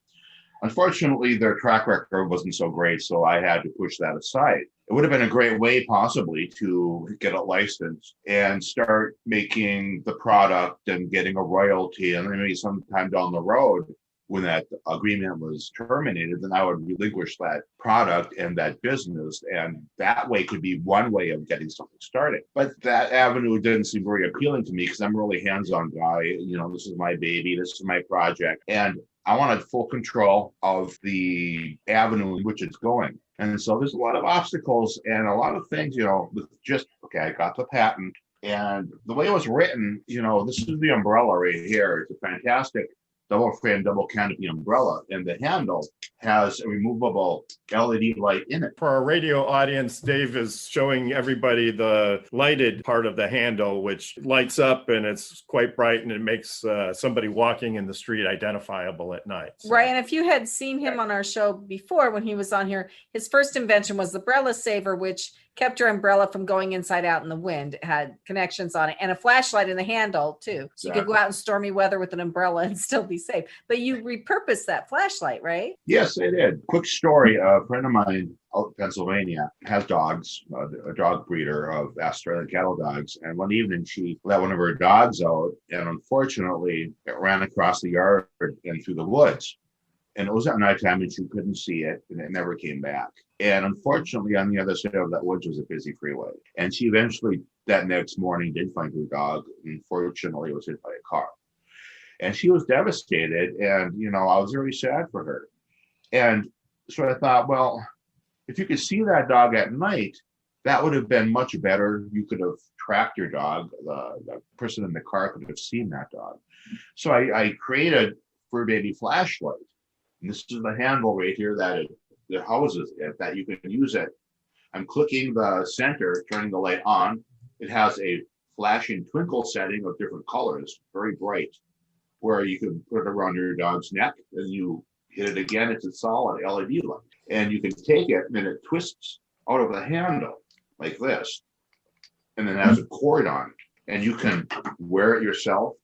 Unfortunately, their track record wasn't so great, so I had to push that aside. It would have been a great way possibly to get a license and start making the product and getting a royalty, and then maybe sometime down the road when that agreement was terminated, then I would relinquish that product and that business. And that way could be one way of getting something started. But that avenue didn't seem very appealing to me because I'm a really hands-on guy. You know, this is my baby, this is my project. And I wanted full control of the avenue in which it's going. And so there's a lot of obstacles and a lot of things, you know, with just, okay, I got the patent. And the way it was written, you know, this is the umbrella right here. It's a fantastic double frame, double canopy umbrella, and the handle has a removable LED light in it. For our radio audience, Dave is showing everybody the lighted part of the handle, which lights up and it's quite bright and it makes somebody walking in the street identifiable at night. So. Right. And if you had seen him on our show before when he was on here, his first invention was the umbrella saver, which kept your umbrella from going inside out in the wind. It had connections on it and a flashlight in the handle too. So you could go out in stormy weather with an umbrella and still be safe. But you repurposed that flashlight, right? Yes, I did. Quick story. A friend of mine out in Pennsylvania has dogs, a dog breeder of Australian cattle dogs. And one evening she let one of her dogs out and unfortunately it ran across the yard and through the woods. And it was at nighttime and she couldn't see it and it never came back. And unfortunately, on the other side of that woods was a busy freeway. And she eventually, that next morning, did find her dog. Unfortunately, it was hit by a car. And she was devastated. And, you know, I was very sad for her. And so I thought, well, if you could see that dog at night, that would have been much better. You could have tracked your dog. The person in the car could have seen that dog. So I created Fur Baby flashlight. And this is the handle right here that it houses it, that you can use it. I'm clicking the center, turning the light on. It has a flashing twinkle setting of different colors, very bright, where you can put it around your dog's neck and you hit it again. It's a solid LED light. And you can take it and it twists out of the handle like this. And then it has a cord on it. And you can wear it yourself,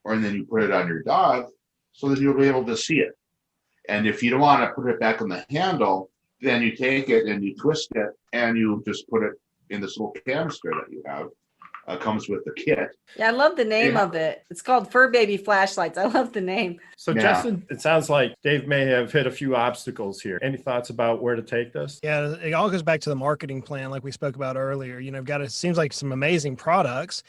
or then you put it on your dog so that you'll be able to see it. And if you don't want to put it back on the handle, then you take it and you twist it and you just put it in this little canister that you have. Comes with the kit. Yeah, I love the name of it. It's called Fur Baby Flashlights. I love the name. So Justin, it sounds like Dave may have hit a few obstacles here. Any thoughts about where to take this? Yeah, it all goes back to the marketing plan like we spoke about earlier. You know, it seems like some amazing products.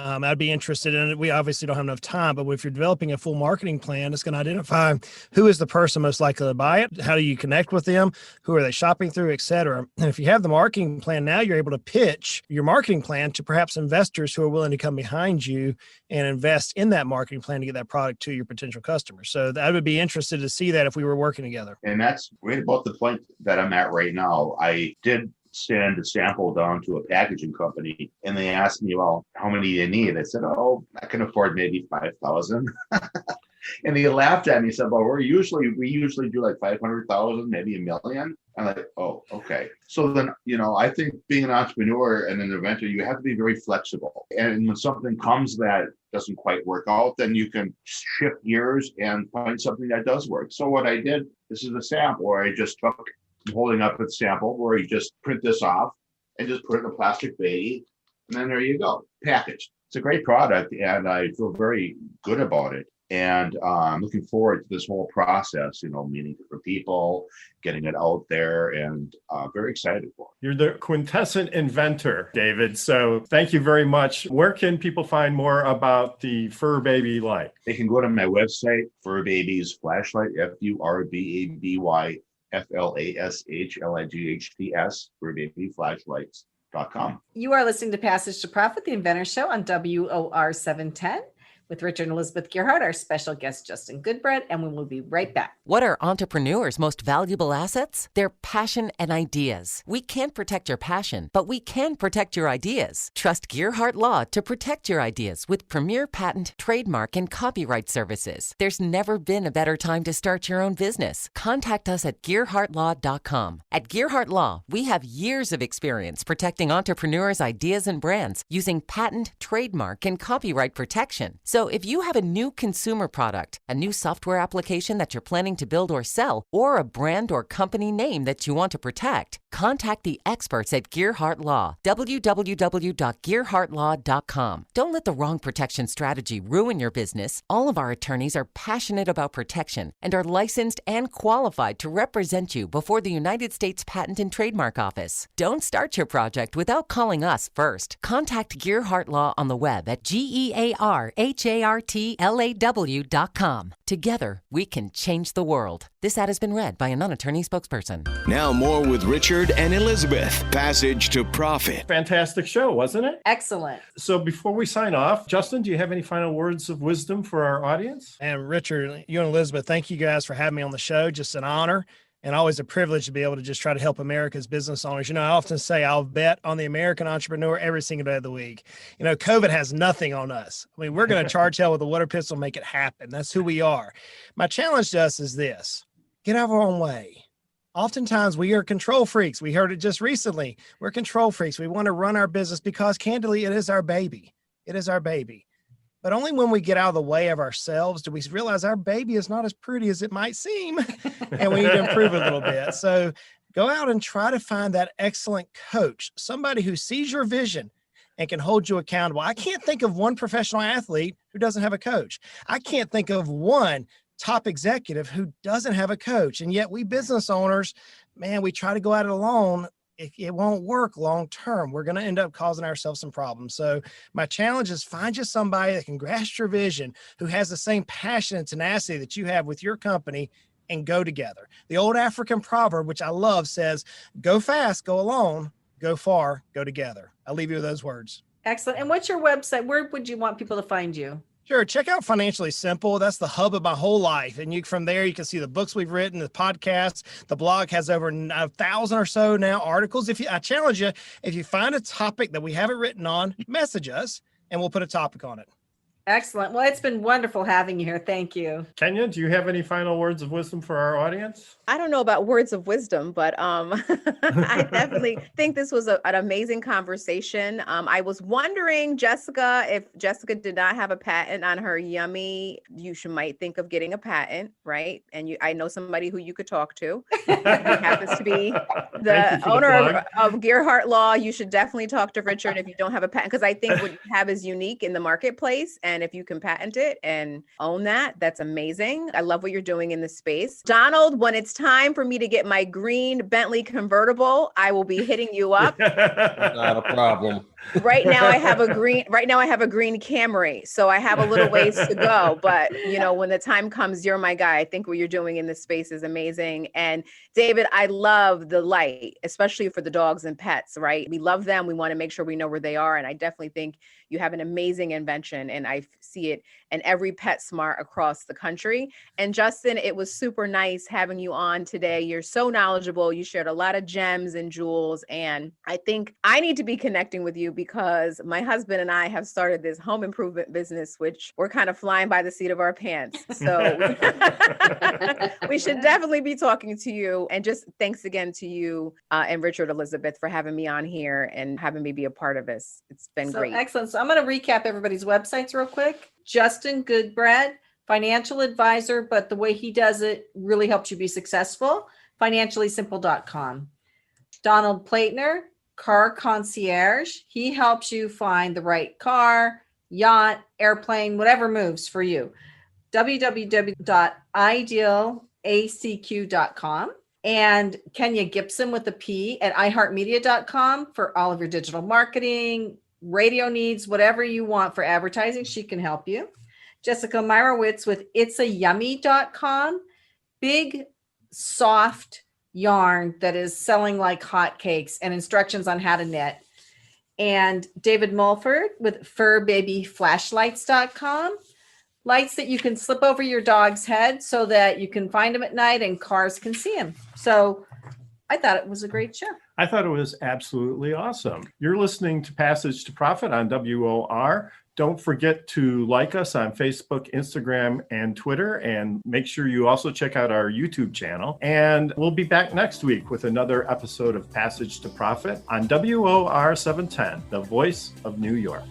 I'd be interested in it. We obviously don't have enough time, but if you're developing a full marketing plan, it's going to identify who is the person most likely to buy it. How do you connect with them? Who are they shopping through, et cetera? And if you have the marketing plan, now you're able to pitch your marketing plan to perhaps investors who are willing to come behind you and invest in that marketing plan to get that product to your potential customers. So I would be interested to see that if we were working together. And that's right about the point that I'm at right now. I did send a sample down to a packaging company and they asked me, well, how many do you need? I said, oh, I can afford maybe 5,000. And he laughed at me and said, well, we usually do like 500,000, maybe $1 million. I'm like, oh, okay. So then, you know, I think being an entrepreneur and an inventor, you have to be very flexible. And when something comes that doesn't quite work out, then you can shift gears and find something that does work. So what I did, this is a sample where I just took, I'm holding up a sample where you just print this off and just put it in a plastic baggie. And then there you go, packaged. It's a great product and I feel very good about it. And I'm looking forward to this whole process, you know, meeting different people, getting it out there, and very excited for it. You're the quintessent inventor, David. So thank you very much. Where can people find more about the Fur Baby light? They can go to my website, Fur Baby's Flashlight, FURBABY FLASHLIGHTS, FurBabyFlashlights.com. You are listening to Passage to Profit, the Inventor Show on WOR 710. with Richard and Elizabeth Gearhart, our special guest, Justin Goodbread, and we will be right back. What are entrepreneurs' most valuable assets? Their passion and ideas. We can't protect your passion, but we can protect your ideas. Trust Gearhart Law to protect your ideas with premier patent, trademark, and copyright services. There's never been a better time to start your own business. Contact us at GearhartLaw.com. At Gearhart Law, we have years of experience protecting entrepreneurs' ideas and brands using patent, trademark, and copyright protection. So if you have a new consumer product, a new software application that you're planning to build or sell, or a brand or company name that you want to protect, contact the experts at Gearhart Law. www.gearhartlaw.com. Don't let the wrong protection strategy ruin your business. All of our attorneys are passionate about protection and are licensed and qualified to represent you before the United States Patent and Trademark Office. Don't start your project without calling us first. Contact Gearhart Law on the web at GearhartLaw.com. Together, we can change the world. This ad has been read by a non-attorney spokesperson. Now more with Richard and Elizabeth. Passage to Profit. Fantastic show, wasn't it? Excellent. So before we sign off, Justin, do you have any final words of wisdom for our audience? And Richard, you and Elizabeth, thank you guys for having me on the show. Just an honor and always a privilege to be able to just try to help America's business owners. You know, I often say I'll bet on the American entrepreneur every single day of the week. You know, COVID has nothing on us. I mean, we're going to charge hell with a water pistol, make it happen. That's who we are. My challenge to us is this: get out of our own way. Oftentimes we are control freaks. We heard it just recently. We're control freaks. We want to run our business because candidly, it is our baby. It is our baby. But only when we get out of the way of ourselves do we realize our baby is not as pretty as it might seem, and we need to improve a little bit. So go out and try to find that excellent coach, somebody who sees your vision and can hold you accountable. I can't think of one professional athlete who doesn't have a coach. I can't think of one top executive who doesn't have a coach. And yet we business owners, man, we try to go at it alone. It won't work long term. We're going to end up causing ourselves some problems. So my challenge is find you somebody that can grasp your vision, who has the same passion and tenacity that you have with your company, and go together. The old African proverb, which I love, says, go fast, go alone, go far, go together. I'll leave you with those words. Excellent. And what's your website? Where would you want people to find you? Sure. Check out Financially Simple. That's the hub of my whole life. And from there, you can see the books we've written, the podcasts. The blog has over 1,000 or so now articles. I challenge you, if you find a topic that we haven't written on, message us and we'll put a topic on it. Excellent. Well, it's been wonderful having you here. Thank you. Kenya, do you have any final words of wisdom for our audience? I don't know about words of wisdom, but I definitely think this was an amazing conversation. I was wondering, Jessica, if Jessica did not have a patent on her yummy, you might think of getting a patent, right? And I know somebody who you could talk to. He happens to be the owner of Gearhart Law. You should definitely talk to Richard if you don't have a patent, because I think what you have is unique in the marketplace. And if you can patent it and own that, that's amazing. I love what you're doing in this space. Donald, when it's time for me to get my green Bentley convertible, I will be hitting you up. Not a problem. Right now I have a green Camry, so I have a little ways to go, but when the time comes, you're my guy. I think what you're doing in this space is amazing. And David, I love the light, especially for the dogs and pets, right? We love them. We want to make sure we know where they are. And I definitely think you have an amazing invention, and I see it in every PetSmart across the country. And Justin, it was super nice having you on today. You're so knowledgeable. You shared a lot of gems and jewels. And I think I need to be connecting with you because my husband and I have started this home improvement business, which we're kind of flying by the seat of our pants. So we should definitely be talking to you. And just thanks again to you and Richard, Elizabeth, for having me on here and having me be a part of this. It's been great. Excellent. So I'm going to recap everybody's websites real quick. Justin Goodbread, financial advisor, but the way he does it really helps you be successful. Financiallysimple.com. Donald Platner, car concierge. He helps you find the right car, yacht, airplane, whatever moves for you. www.idealacq.com. And Kenya Gibson with a P at iHeartMedia.com for all of your digital marketing, radio needs, whatever you want for advertising. She can help you. Jessica Meyerowitz with itsayummy.com. Big, soft yarn that is selling like hotcakes, and instructions on how to knit. And David Mulford with furbabyflashlights.com. lights that you can slip over your dog's head so that you can find them at night and cars can see them. So I thought it was a great show. I thought it was absolutely awesome. You're listening to Passage to Profit on WOR. Don't forget to like us on Facebook, Instagram, and Twitter. And make sure you also check out our YouTube channel. And we'll be back next week with another episode of Passage to Profit on WOR 710, the voice of New York.